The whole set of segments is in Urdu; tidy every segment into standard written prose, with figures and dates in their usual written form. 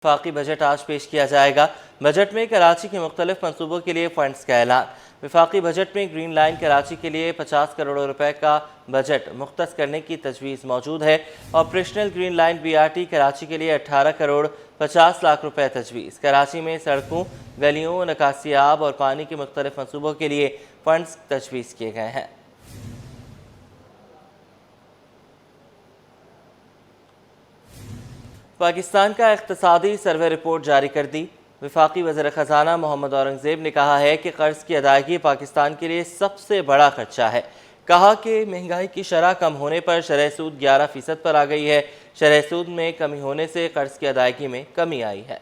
وفاقی بجٹ آج پیش کیا جائے گا۔ بجٹ میں کراچی کے مختلف منصوبوں کے لیے فنڈز کا اعلان۔ وفاقی بجٹ میں گرین لائن کراچی کے لیے 50 کروڑ روپے کا بجٹ مختص کرنے کی تجویز موجود ہے۔ Operational green line BRT Karachi کے لیے 18 کروڑ 50 لاکھ روپے تجویز۔ کراچی میں سڑکوں، گلیوں، نکاسی آب اور پانی کے مختلف منصوبوں کے لیے فنڈز تجویز کیے گئے ہیں۔ پاکستان کا اقتصادی سروے رپورٹ جاری کر دی۔ وفاقی وزیر خزانہ محمد اورنگزیب نے کہا ہے کہ قرض کی ادائیگی پاکستان کے لیے سب سے بڑا خدشہ ہے۔ کہا کہ مہنگائی کی شرح کم ہونے پر شرح سود 11% پر آ گئی ہے۔ شرح سود میں کمی ہونے سے قرض کی ادائیگی میں کمی آئی ہے۔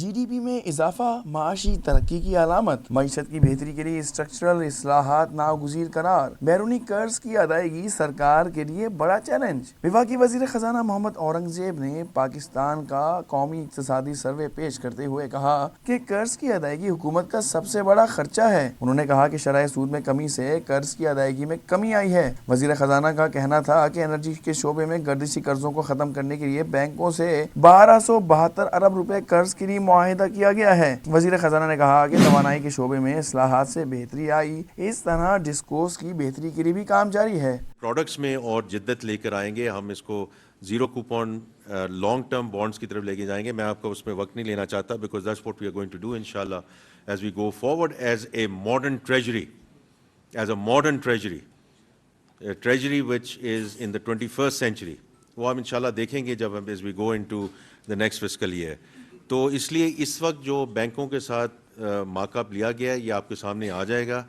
GDP میں اضافہ معاشی ترقی کی علامت، معیشت کی بہتری کے لیے اسٹرکچرل اصلاحات ناگزیر قرار، بیرونی قرض کی ادائیگی سرکار کے لیے بڑا چیلنج۔ وفاقی وزیر خزانہ محمد اورنگزیب نے پاکستان کا قومی اقتصادی سروے پیش کرتے ہوئے کہا کہ قرض کی ادائیگی حکومت کا سب سے بڑا خرچہ ہے۔ انہوں نے کہا کہ شرح سود میں کمی سے قرض کی ادائیگی میں کمی آئی ہے۔ وزیر خزانہ کا کہنا تھا کہ انرجی کے شعبے میں گردشی قرضوں کو ختم کرنے کے لیے بینکوں سے 1272 ارب روپے قرض کے لیے معاہدہ کیا گیا ہے۔ وزیر خزانہ نے کہا کہ توانائی کے شعبے میں اصلاحات سے بہتری آئی، اس طرح ڈسکوز کی بہتری کے لیے بھی کام جاری ہے۔ پروڈکٹس میں اور جدت لے کر آئیں گے، ہم اس کو zero coupon long term bonds کی طرف لے کے جائیں گے۔ میں آپ کو اس میں وقت نہیں لینا چاہتا because that's what we are going to do انشاءاللہ as we go forward as a modern treasury, treasury which is in the 21st century۔ وہ ہم انشاءاللہ دیکھیں گے جب ہم as we go into the next fiscal year۔ تو اس لیے اس وقت جو بینکوں کے ساتھ مارک اپ لیا گیا ہے یہ آپ کے سامنے آ جائے گا،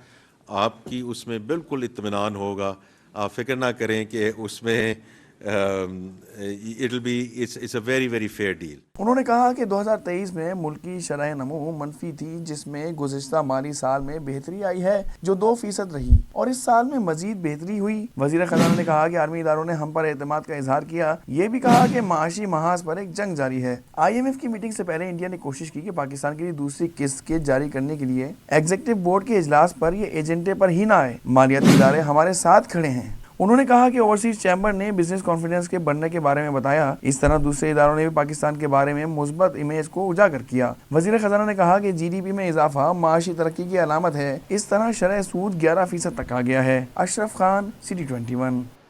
آپ کی اس میں بالکل اطمینان ہوگا، آپ فکر نہ کریں کہ اس میں it's a very very fair deal۔ انہوں نے کہا کہ 2023 میں ملکی شرح نمو منفی تھی، جس میں گزشتہ مالی سال میں بہتری آئی ہے جو 2% رہی، اور اس سال میں مزید بہتری ہوئی۔ وزیر خزانہ نے کہا کہ عالمی اداروں نے ہم پر اعتماد کا اظہار کیا۔ یہ بھی کہا کہ معاشی محاذ پر ایک جنگ جاری ہے۔ IMF کی میٹنگ سے پہلے انڈیا نے کوشش کی کہ پاکستان کے لیے دوسری قسط کے جاری کرنے کے لیے ایگزیکٹو بورڈ کے اجلاس پر یہ ایجنڈے پر ہی نہ آئے۔ مالیاتی ادارے ہمارے ساتھ کھڑے ہیں۔ انہوں نے کہا کہ اوورسیز چیمبر نے بزنس کانفیڈنس کے بڑھنے کے بارے میں بتایا، اس طرح دوسرے اداروں نے بھی پاکستان کے بارے میں مثبت امیج کو اجاگر کیا۔ وزیر خزانہ نے کہا کہ GDP میں اضافہ معاشی ترقی کی علامت ہے، اس طرح شرح سود 11% تک آ گیا ہے۔ اشرف خان، City 21۔